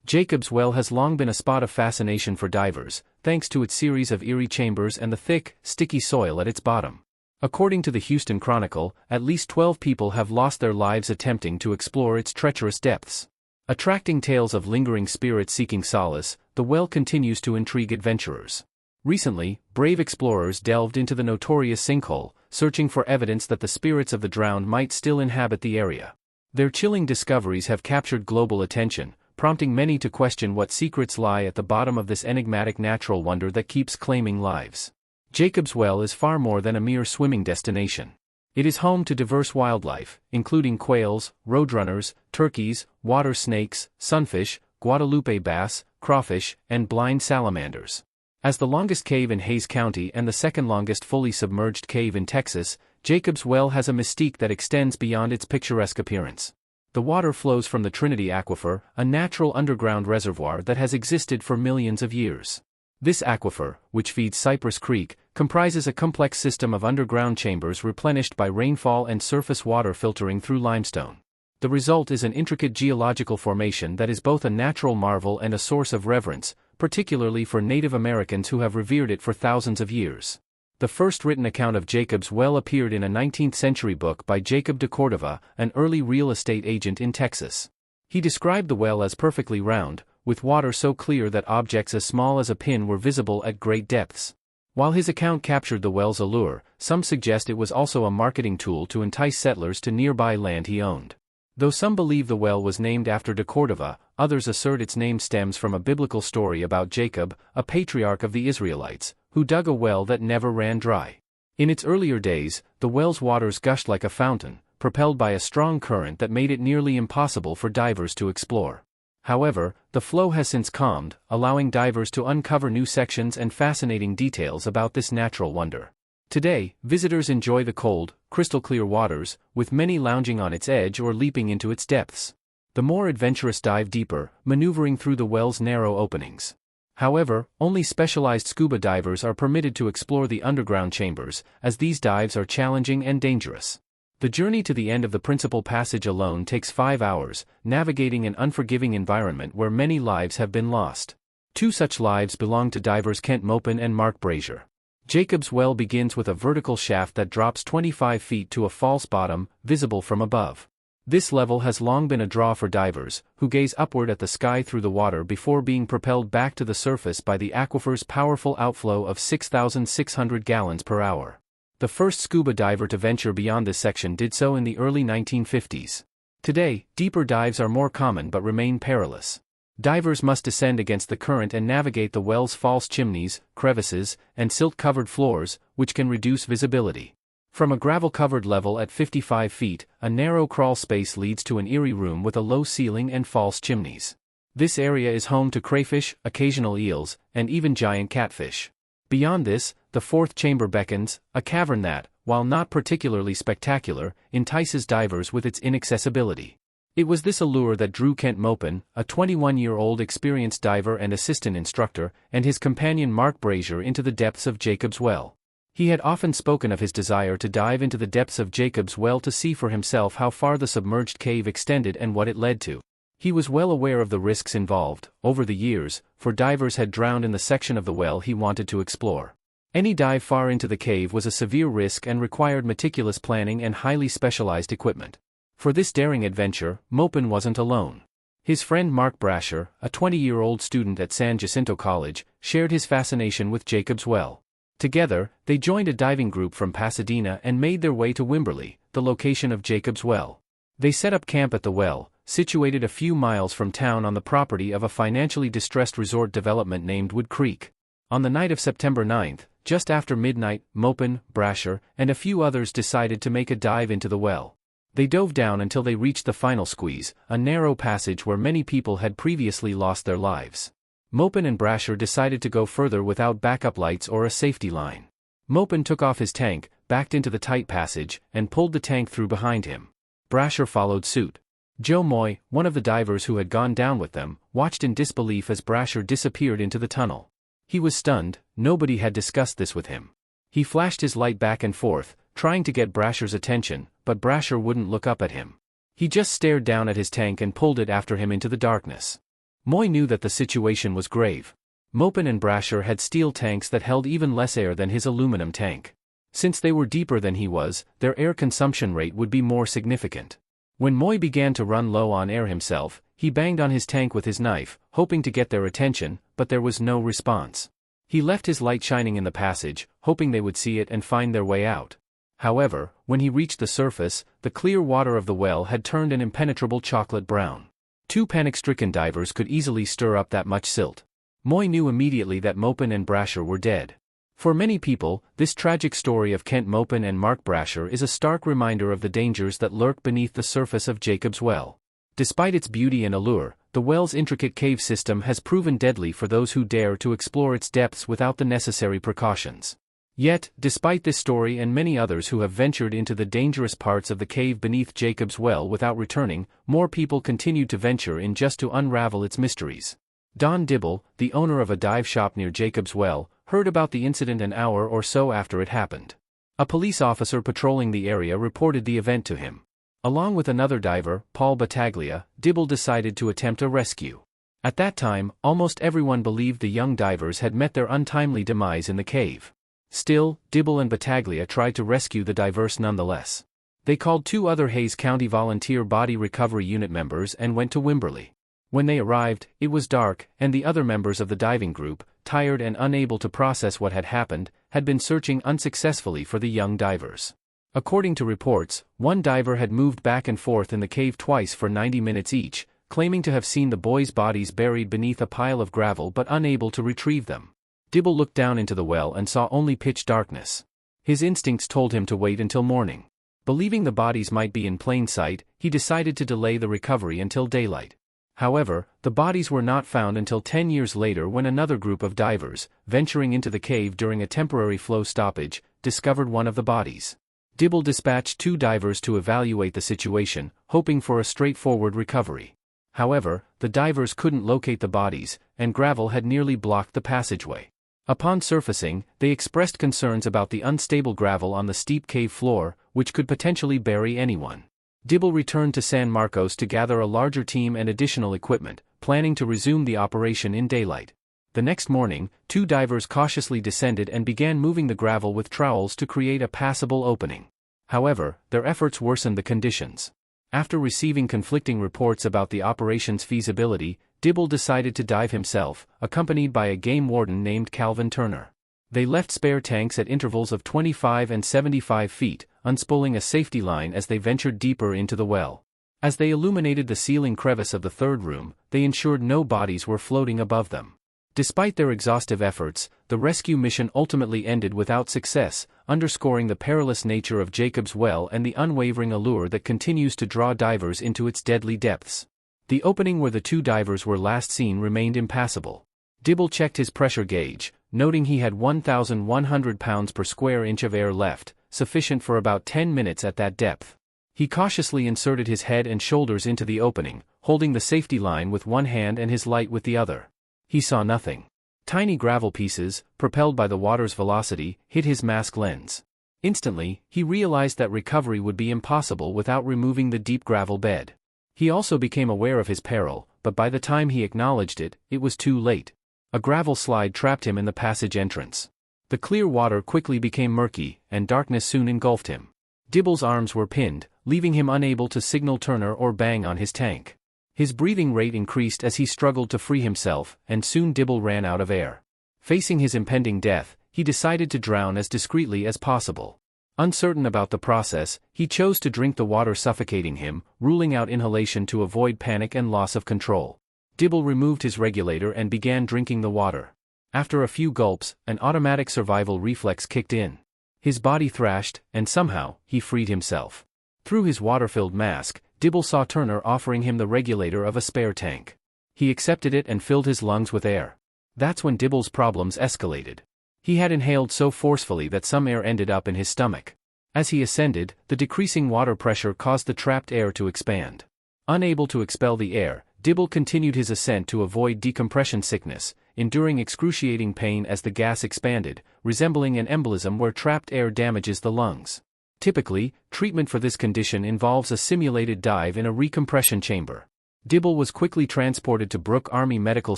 Jacob's Well has long been a spot of fascination for divers, thanks to its series of eerie chambers and the thick, sticky soil at its bottom. According to the Houston Chronicle, at least 12 people have lost their lives attempting to explore its treacherous depths. Attracting tales of lingering spirits seeking solace, the well continues to intrigue adventurers. Recently, brave explorers delved into the notorious sinkhole, searching for evidence that the spirits of the drowned might still inhabit the area. Their chilling discoveries have captured global attention, prompting many to question what secrets lie at the bottom of this enigmatic natural wonder that keeps claiming lives. Jacob's Well is far more than a mere swimming destination. It is home to diverse wildlife, including quails, roadrunners, turkeys, water snakes, sunfish, Guadalupe bass, crawfish, and blind salamanders. As the longest cave in Hays County and the second longest fully submerged cave in Texas, Jacob's Well has a mystique that extends beyond its picturesque appearance. The water flows from the Trinity Aquifer, a natural underground reservoir that has existed for millions of years. This aquifer, which feeds Cypress Creek, comprises a complex system of underground chambers replenished by rainfall and surface water filtering through limestone. The result is an intricate geological formation that is both a natural marvel and a source of reverence, particularly for Native Americans who have revered it for thousands of years. The first written account of Jacob's Well appeared in a 19th-century book by Jacob de Cordova, an early real estate agent in Texas. He described the well as perfectly round, with water so clear that objects as small as a pin were visible at great depths. While his account captured the well's allure, some suggest it was also a marketing tool to entice settlers to nearby land he owned. Though some believe the well was named after de Cordova, others assert its name stems from a biblical story about Jacob, a patriarch of the Israelites, who dug a well that never ran dry. In its earlier days, the well's waters gushed like a fountain, propelled by a strong current that made it nearly impossible for divers to explore. However, the flow has since calmed, allowing divers to uncover new sections and fascinating details about this natural wonder. Today, visitors enjoy the cold, crystal-clear waters, with many lounging on its edge or leaping into its depths. The more adventurous dive deeper, maneuvering through the well's narrow openings. However, only specialized scuba divers are permitted to explore the underground chambers, as these dives are challenging and dangerous. The journey to the end of the principal passage alone takes 5 hours, navigating an unforgiving environment where many lives have been lost. 2 such lives belong to divers Kent Mopin and Mark Brazier. Jacob's Well begins with a vertical shaft that drops 25 feet to a false bottom, visible from above. This level has long been a draw for divers, who gaze upward at the sky through the water before being propelled back to the surface by the aquifer's powerful outflow of 6,600 gallons per hour. The first scuba diver to venture beyond this section did so in the early 1950s. Today, deeper dives are more common but remain perilous. Divers must descend against the current and navigate the well's false chimneys, crevices, and silt-covered floors, which can reduce visibility. From a gravel-covered level at 55 feet, a narrow crawl space leads to an eerie room with a low ceiling and false chimneys. This area is home to crayfish, occasional eels, and even giant catfish. Beyond this, the fourth chamber beckons, a cavern that, while not particularly spectacular, entices divers with its inaccessibility. It was this allure that drew Kent Mopin, a 21-year-old experienced diver and assistant instructor, and his companion Mark Brazier into the depths of Jacob's Well. He had often spoken of his desire to dive into the depths of Jacob's Well to see for himself how far the submerged cave extended and what it led to. He was well aware of the risks involved. Over the years, for divers had drowned in the section of the well he wanted to explore. Any dive far into the cave was a severe risk and required meticulous planning and highly specialized equipment. For this daring adventure, Mopin wasn't alone. His friend Mark Brazier, a 20-year-old student at San Jacinto College, shared his fascination with Jacob's Well. Together, they joined a diving group from Pasadena and made their way to Wimberley, the location of Jacob's Well. They set up camp at the well, situated a few miles from town on the property of a financially distressed resort development named Wood Creek. On the night of September 9th, just after midnight, Mopin, Brazier, and a few others decided to make a dive into the well. They dove down until they reached the final squeeze, a narrow passage where many people had previously lost their lives. Mopin and Brazier decided to go further without backup lights or a safety line. Mopin took off his tank, backed into the tight passage, and pulled the tank through behind him. Brazier followed suit. Joe Moy, one of the divers who had gone down with them, watched in disbelief as Brazier disappeared into the tunnel. He was stunned. Nobody had discussed this with him. He flashed his light back and forth, trying to get Brazier's attention, but Brazier wouldn't look up at him. He just stared down at his tank and pulled it after him into the darkness. Moy knew that the situation was grave. Mopin and Brasher had steel tanks that held even less air than his aluminum tank. Since they were deeper than he was, their air consumption rate would be more significant. When Moy began to run low on air himself, he banged on his tank with his knife, hoping to get their attention, but there was no response. He left his light shining in the passage, hoping they would see it and find their way out. However, when he reached the surface, the clear water of the well had turned an impenetrable chocolate brown. Two panic-stricken divers could easily stir up that much silt. Moy knew immediately that Mopin and Brasher were dead. For many people, this tragic story of Kent Mopin and Mark Brasher is a stark reminder of the dangers that lurk beneath the surface of Jacob's Well. Despite its beauty and allure, the well's intricate cave system has proven deadly for those who dare to explore its depths without the necessary precautions. Yet, despite this story and many others who have ventured into the dangerous parts of the cave beneath Jacob's Well without returning, more people continue to venture in just to unravel its mysteries. Don Dibble, the owner of a dive shop near Jacob's Well, heard about the incident an hour or so after it happened. A police officer patrolling the area reported the event to him. Along with another diver, Paul Battaglia, Dibble decided to attempt a rescue. At that time, almost everyone believed the young divers had met their untimely demise in the cave. Still, Dibble and Battaglia tried to rescue the divers nonetheless. They called two other Hayes County Volunteer Body Recovery Unit members and went to Wimberley. When they arrived, it was dark, and the other members of the diving group, tired and unable to process what had happened, had been searching unsuccessfully for the young divers. According to reports, one diver had moved back and forth in the cave twice for 90 minutes each, claiming to have seen the boys' bodies buried beneath a pile of gravel but unable to retrieve them. Dibble looked down into the well and saw only pitch darkness. His instincts told him to wait until morning. Believing the bodies might be in plain sight, he decided to delay the recovery until daylight. However, the bodies were not found until 10 years later when another group of divers, venturing into the cave during a temporary flow stoppage, discovered one of the bodies. Dibble dispatched two divers to evaluate the situation, hoping for a straightforward recovery. However, the divers couldn't locate the bodies, and gravel had nearly blocked the passageway. Upon surfacing, they expressed concerns about the unstable gravel on the steep cave floor, which could potentially bury anyone. Dibble returned to San Marcos to gather a larger team and additional equipment, planning to resume the operation in daylight. The next morning, two divers cautiously descended and began moving the gravel with trowels to create a passable opening. However, their efforts worsened the conditions. After receiving conflicting reports about the operation's feasibility, Dibble decided to dive himself, accompanied by a game warden named Calvin Turner. They left spare tanks at intervals of 25 and 75 feet, unspooling a safety line as they ventured deeper into the well. As they illuminated the ceiling crevice of the third room, they ensured no bodies were floating above them. Despite their exhaustive efforts, the rescue mission ultimately ended without success, underscoring the perilous nature of Jacob's Well and the unwavering allure that continues to draw divers into its deadly depths. The opening where the two divers were last seen remained impassable. Dibble checked his pressure gauge, noting he had 1,100 pounds per square inch of air left, sufficient for about 10 minutes at that depth. He cautiously inserted his head and shoulders into the opening, holding the safety line with one hand and his light with the other. He saw nothing. Tiny gravel pieces, propelled by the water's velocity, hit his mask lens. Instantly, he realized that recovery would be impossible without removing the deep gravel bed. He also became aware of his peril, but by the time he acknowledged it, it was too late. A gravel slide trapped him in the passage entrance. The clear water quickly became murky, and darkness soon engulfed him. Dibble's arms were pinned, leaving him unable to signal Turner or bang on his tank. His breathing rate increased as he struggled to free himself, and soon Dibble ran out of air. Facing his impending death, he decided to drown as discreetly as possible. Uncertain about the process, he chose to drink the water suffocating him, ruling out inhalation to avoid panic and loss of control. Dibble removed his regulator and began drinking the water. After a few gulps, an automatic survival reflex kicked in. His body thrashed, and somehow, he freed himself. Through his water-filled mask, Dibble saw Turner offering him the regulator of a spare tank. He accepted it and filled his lungs with air. That's when Dibble's problems escalated. He had inhaled so forcefully that some air ended up in his stomach. As he ascended, the decreasing water pressure caused the trapped air to expand. Unable to expel the air, Dibble continued his ascent to avoid decompression sickness, enduring excruciating pain as the gas expanded, resembling an embolism where trapped air damages the lungs. Typically, treatment for this condition involves a simulated dive in a recompression chamber. Dibble was quickly transported to Brooke Army Medical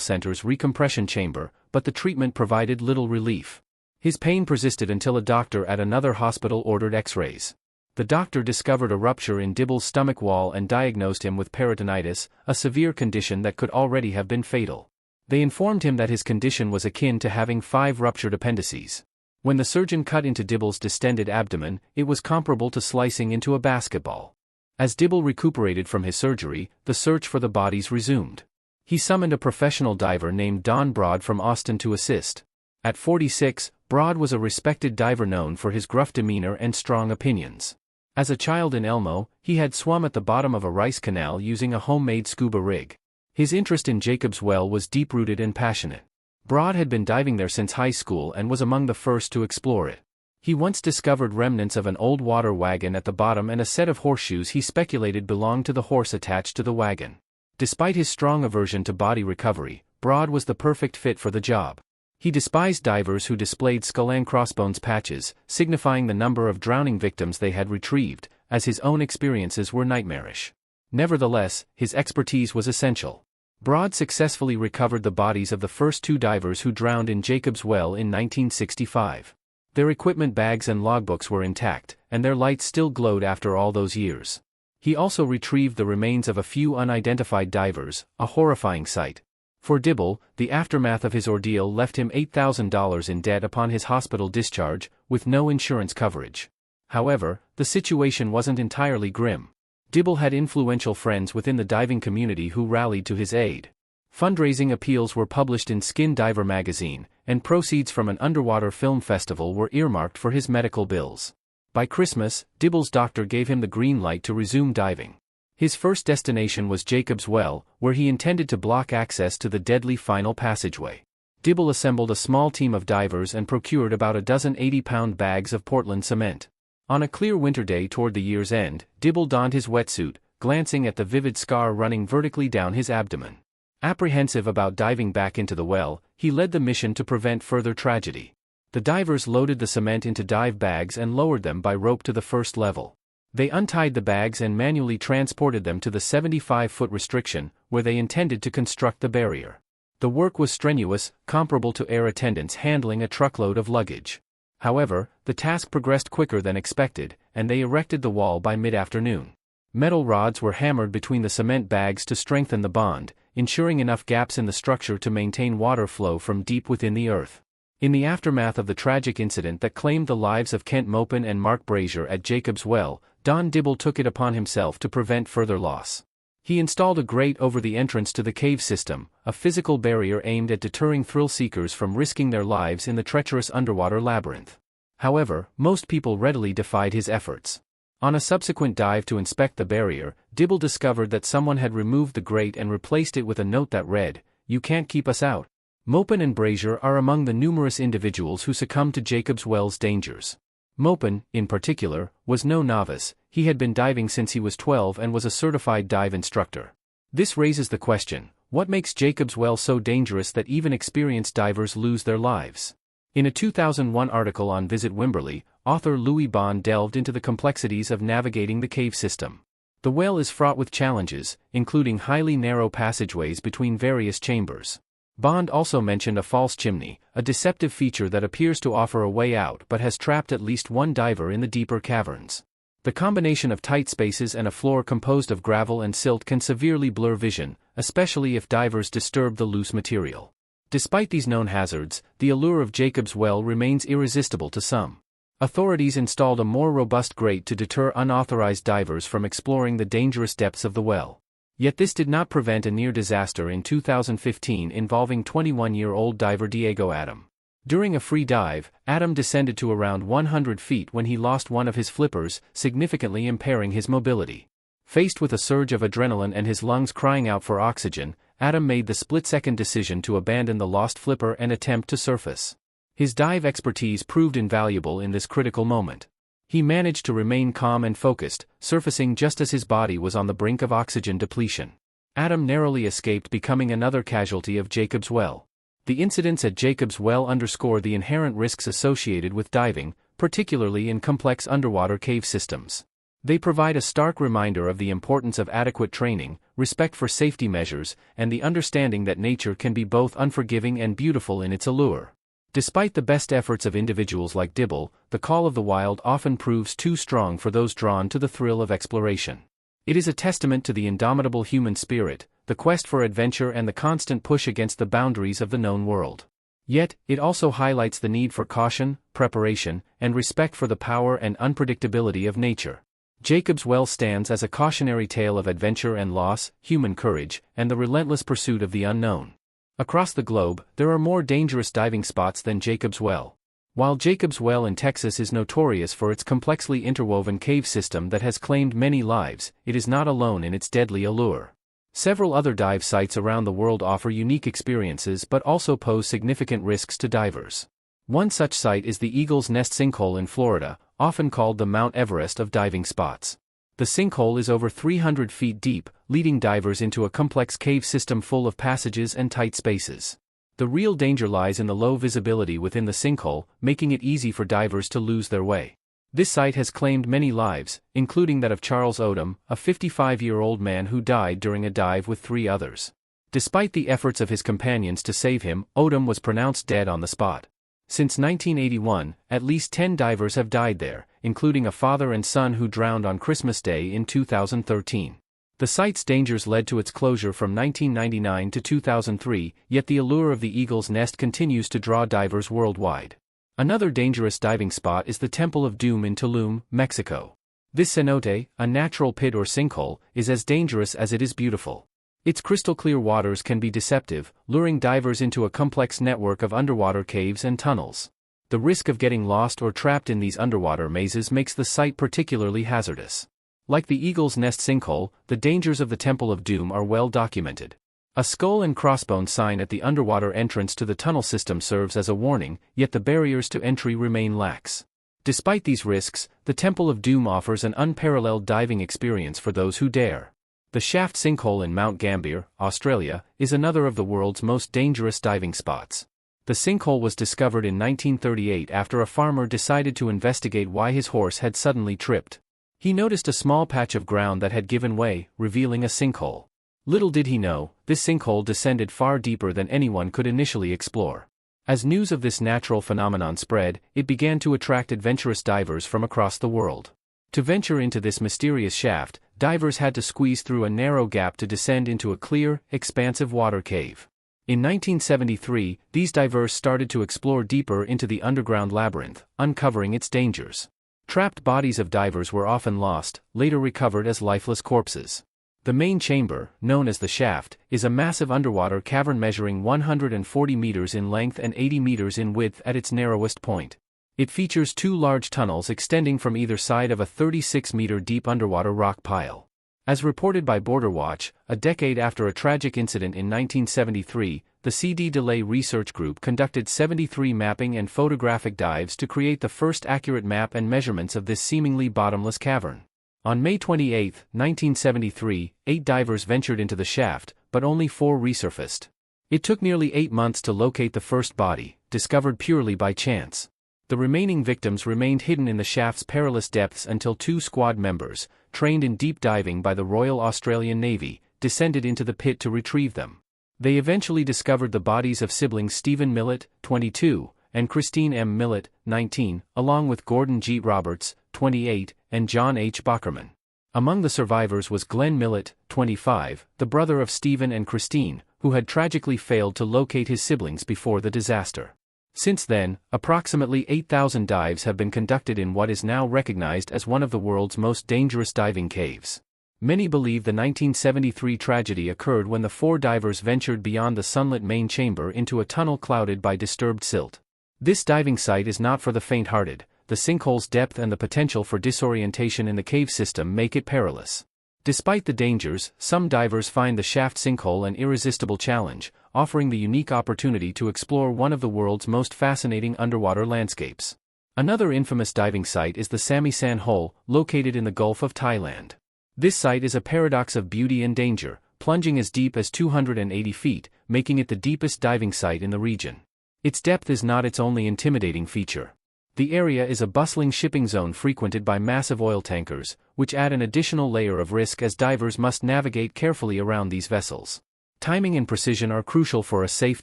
Center's recompression chamber, but the treatment provided little relief. His pain persisted until a doctor at another hospital ordered X-rays. The doctor discovered a rupture in Dibble's stomach wall and diagnosed him with peritonitis, a severe condition that could already have been fatal. They informed him that his condition was akin to having 5 ruptured appendices. When the surgeon cut into Dibble's distended abdomen, it was comparable to slicing into a basketball. As Dibble recuperated from his surgery, the search for the bodies resumed. He summoned a professional diver named Don Broad from Austin to assist. At 46, Broad was a respected diver known for his gruff demeanor and strong opinions. As a child in Elmo, he had swum at the bottom of a rice canal using a homemade scuba rig. His interest in Jacob's Well was deep-rooted and passionate. Broad had been diving there since high school and was among the first to explore it. He once discovered remnants of an old water wagon at the bottom and a set of horseshoes he speculated belonged to the horse attached to the wagon. Despite his strong aversion to body recovery, Broad was the perfect fit for the job. He despised divers who displayed skull and crossbones patches, signifying the number of drowning victims they had retrieved, as his own experiences were nightmarish. Nevertheless, his expertise was essential. Broad successfully recovered the bodies of the first 2 divers who drowned in Jacob's Well in 1965. Their equipment bags and logbooks were intact, and their lights still glowed after all those years. He also retrieved the remains of a few unidentified divers, a horrifying sight. For Dibble, the aftermath of his ordeal left him $8,000 in debt upon his hospital discharge, with no insurance coverage. However, the situation wasn't entirely grim. Dibble had influential friends within the diving community who rallied to his aid. Fundraising appeals were published in Skin Diver magazine, and proceeds from an underwater film festival were earmarked for his medical bills. By Christmas, Dibble's doctor gave him the green light to resume diving. His first destination was Jacob's Well, where he intended to block access to the deadly final passageway. Dibble assembled a small team of divers and procured about a dozen 80-pound bags of Portland cement. On a clear winter day toward the year's end, Dibble donned his wetsuit, glancing at the vivid scar running vertically down his abdomen. Apprehensive about diving back into the well, he led the mission to prevent further tragedy. The divers loaded the cement into dive bags and lowered them by rope to the first level. They untied the bags and manually transported them to the 75-foot restriction, where they intended to construct the barrier. The work was strenuous, comparable to air attendants handling a truckload of luggage. However, the task progressed quicker than expected, and they erected the wall by mid-afternoon. Metal rods were hammered between the cement bags to strengthen the bond, ensuring enough gaps in the structure to maintain water flow from deep within the earth. In the aftermath of the tragic incident that claimed the lives of Kent Maupin and Mark Brazier at Jacob's Well, Don Dibble took it upon himself to prevent further loss. He installed a grate over the entrance to the cave system, a physical barrier aimed at deterring thrill-seekers from risking their lives in the treacherous underwater labyrinth. However, most people readily defied his efforts. On a subsequent dive to inspect the barrier, Dibble discovered that someone had removed the grate and replaced it with a note that read, "You can't keep us out." Maupin and Brazier are among the numerous individuals who succumbed to Jacob's Well's dangers. Maupin, in particular, was no novice. He had been diving since he was 12 and was a certified dive instructor. This raises the question, what makes Jacob's Well so dangerous that even experienced divers lose their lives? In a 2001 article on Visit Wimberley, author Louis Bond delved into the complexities of navigating the cave system. The well is fraught with challenges, including highly narrow passageways between various chambers. Bond also mentioned a false chimney, a deceptive feature that appears to offer a way out but has trapped at least one diver in the deeper caverns. The combination of tight spaces and a floor composed of gravel and silt can severely blur vision, especially if divers disturb the loose material. Despite these known hazards, the allure of Jacob's Well remains irresistible to some. Authorities installed a more robust grate to deter unauthorized divers from exploring the dangerous depths of the well. Yet this did not prevent a near disaster in 2015 involving 21-year-old diver Diego Adam. During a free dive, Adam descended to around 100 feet when he lost one of his flippers, significantly impairing his mobility. Faced with a surge of adrenaline and his lungs crying out for oxygen, Adam made the split-second decision to abandon the lost flipper and attempt to surface. His dive expertise proved invaluable in this critical moment. He managed to remain calm and focused, surfacing just as his body was on the brink of oxygen depletion. Adam narrowly escaped becoming another casualty of Jacob's Well. The incidents at Jacob's Well underscore the inherent risks associated with diving, particularly in complex underwater cave systems. They provide a stark reminder of the importance of adequate training, respect for safety measures, and the understanding that nature can be both unforgiving and beautiful in its allure. Despite the best efforts of individuals like Dibble, the call of the wild often proves too strong for those drawn to the thrill of exploration. It is a testament to the indomitable human spirit, the quest for adventure and the constant push against the boundaries of the known world. Yet, it also highlights the need for caution, preparation, and respect for the power and unpredictability of nature. Jacob's Well stands as a cautionary tale of adventure and loss, human courage, and the relentless pursuit of the unknown. Across the globe, there are more dangerous diving spots than Jacob's Well. While Jacob's Well in Texas is notorious for its complexly interwoven cave system that has claimed many lives, it is not alone in its deadly allure. Several other dive sites around the world offer unique experiences but also pose significant risks to divers. One such site is the Eagle's Nest Sinkhole in Florida, often called the Mount Everest of diving spots. The sinkhole is over 300 feet deep, leading divers into a complex cave system full of passages and tight spaces. The real danger lies in the low visibility within the sinkhole, making it easy for divers to lose their way. This site has claimed many lives, including that of Charles Odom, a 55-year-old man who died during a dive with 3 others. Despite the efforts of his companions to save him, Odom was pronounced dead on the spot. Since 1981, at least 10 divers have died there, including a father and son who drowned on Christmas Day in 2013. The site's dangers led to its closure from 1999 to 2003, yet the allure of the Eagle's Nest continues to draw divers worldwide. Another dangerous diving spot is the Temple of Doom in Tulum, Mexico. This cenote, a natural pit or sinkhole, is as dangerous as it is beautiful. Its crystal-clear waters can be deceptive, luring divers into a complex network of underwater caves and tunnels. The risk of getting lost or trapped in these underwater mazes makes the site particularly hazardous. Like the Eagle's Nest sinkhole, the dangers of the Temple of Doom are well documented. A skull and crossbones sign at the underwater entrance to the tunnel system serves as a warning, yet the barriers to entry remain lax. Despite these risks, the Temple of Doom offers an unparalleled diving experience for those who dare. The Shaft Sinkhole in Mount Gambier, Australia, is another of the world's most dangerous diving spots. The sinkhole was discovered in 1938 after a farmer decided to investigate why his horse had suddenly tripped. He noticed a small patch of ground that had given way, revealing a sinkhole. Little did he know, this sinkhole descended far deeper than anyone could initially explore. As news of this natural phenomenon spread, it began to attract adventurous divers from across the world. To venture into this mysterious shaft, divers had to squeeze through a narrow gap to descend into a clear, expansive water cave. In 1973, these divers started to explore deeper into the underground labyrinth, uncovering its dangers. Trapped bodies of divers were often lost, later recovered as lifeless corpses. The main chamber, known as the shaft, is a massive underwater cavern measuring 140 meters in length and 80 meters in width at its narrowest point. It features 2 large tunnels extending from either side of a 36-meter deep underwater rock pile. As reported by Border Watch, a decade after a tragic incident in 1973, the CD Delay Research Group conducted 73 mapping and photographic dives to create the first accurate map and measurements of this seemingly bottomless cavern. On May 28, 1973, 8 divers ventured into the shaft, but only 4 resurfaced. It took nearly 8 months to locate the first body, discovered purely by chance. The remaining victims remained hidden in the shaft's perilous depths until 2 squad members, trained in deep diving by the Royal Australian Navy, descended into the pit to retrieve them. They eventually discovered the bodies of siblings Stephen Millett, 22, and Christine M. Millett, 19, along with Gordon G. Roberts, 28, and John H. Bockerman. Among the survivors was Glenn Millett, 25, the brother of Stephen and Christine, who had tragically failed to locate his siblings before the disaster. Since then, approximately 8,000 dives have been conducted in what is now recognized as one of the world's most dangerous diving caves. Many believe the 1973 tragedy occurred when the 4 divers ventured beyond the sunlit main chamber into a tunnel clouded by disturbed silt. This diving site is not for the faint-hearted. The sinkhole's depth and the potential for disorientation in the cave system make it perilous. Despite the dangers, some divers find the shaft sinkhole an irresistible challenge, offering the unique opportunity to explore one of the world's most fascinating underwater landscapes. Another infamous diving site is the Samisan Hole, located in the Gulf of Thailand. This site is a paradox of beauty and danger, plunging as deep as 280 feet, making it the deepest diving site in the region. Its depth is not its only intimidating feature. The area is a bustling shipping zone frequented by massive oil tankers, which add an additional layer of risk as divers must navigate carefully around these vessels. Timing and precision are crucial for a safe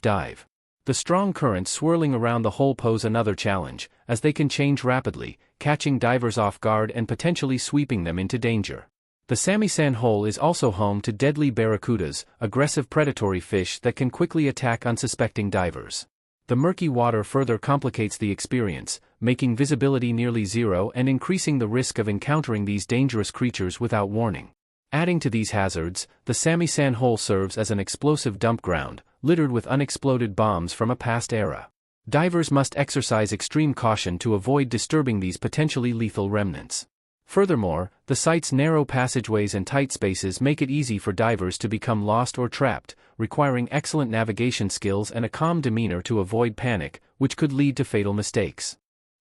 dive. The strong currents swirling around the hull pose another challenge, as they can change rapidly, catching divers off guard and potentially sweeping them into danger. The Samisan hole is also home to deadly barracudas, aggressive predatory fish that can quickly attack unsuspecting divers. The murky water further complicates the experience, making visibility nearly zero and increasing the risk of encountering these dangerous creatures without warning. Adding to these hazards, the Samisan hole serves as an explosive dump ground, littered with unexploded bombs from a past era. Divers must exercise extreme caution to avoid disturbing these potentially lethal remnants. Furthermore, the site's narrow passageways and tight spaces make it easy for divers to become lost or trapped, requiring excellent navigation skills and a calm demeanor to avoid panic, which could lead to fatal mistakes.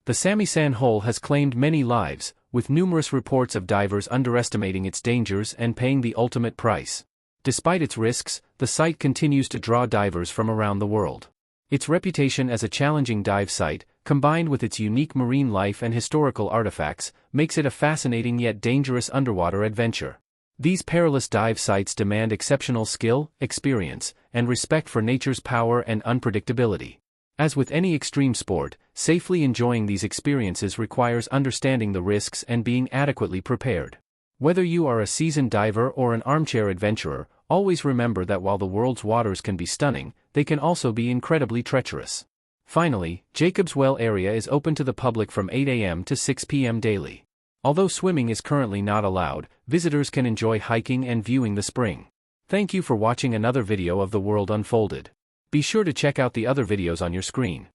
The Samisan hole has claimed many lives, with numerous reports of divers underestimating its dangers and paying the ultimate price. Despite its risks, the site continues to draw divers from around the world. Its reputation as a challenging dive site, combined with its unique marine life and historical artifacts, makes it a fascinating yet dangerous underwater adventure. These perilous dive sites demand exceptional skill, experience, and respect for nature's power and unpredictability. As with any extreme sport, safely enjoying these experiences requires understanding the risks and being adequately prepared. Whether you are a seasoned diver or an armchair adventurer, always remember that while the world's waters can be stunning, they can also be incredibly treacherous. Finally, Jacob's Well area is open to the public from 8 a.m. to 6 p.m. daily. Although swimming is currently not allowed, visitors can enjoy hiking and viewing the spring. Thank you for watching another video of The World Unfolded. Be sure to check out the other videos on your screen.